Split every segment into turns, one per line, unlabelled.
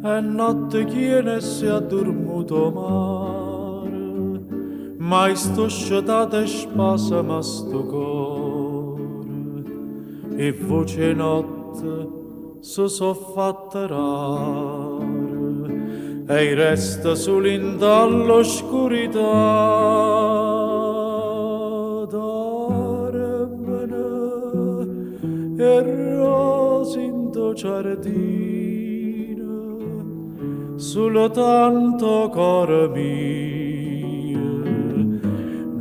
e notte chiene si è dormuto mare, mai sto scetate spasa ma sto core, e voce notte si so fatta rare, e resta solo in dall'oscurità. Darmene e rose in tuo giardino, solo tanto cuore mio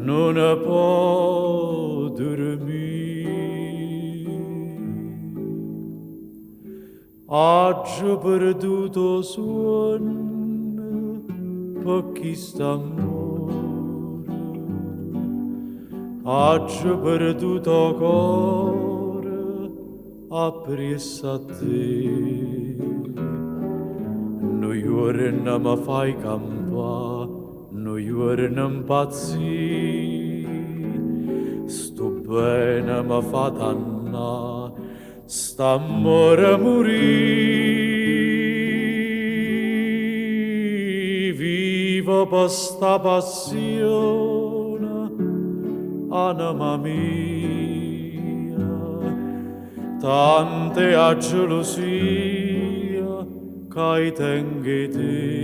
non può dormire. Oggi perduto sonno per chi sta amore, oggi perduto cuore appresso a te. Noi giorni mi fai campare, noi giorni impazzire, sto bene mi fa dannare, st'amore morì. Vivo per sta passione, anima mia, tante a gelosia che tengi te,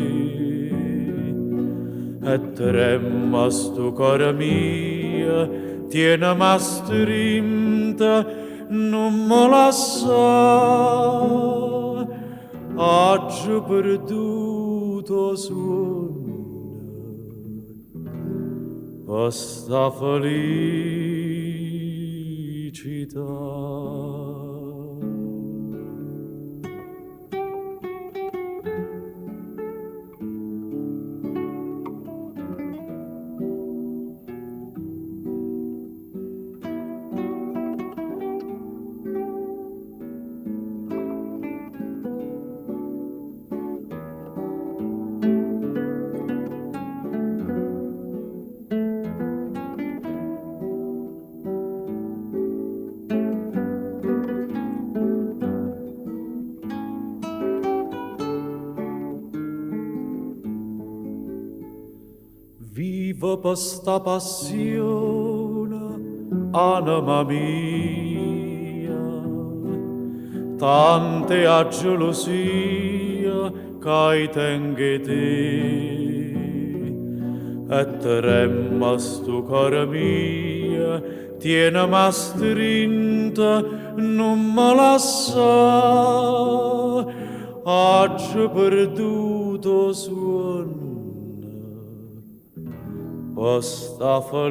e tremma sto cuore mio, tiene ma strinta, non me lascia, oggi perduto sonno, per sta felicità. Vivo per sta passione, anima mia, tante a gelosia che tengi te, e tremma sto cuore mio, tiene ma strinta, non me lascia, oggi perduto sonno, questa felicità.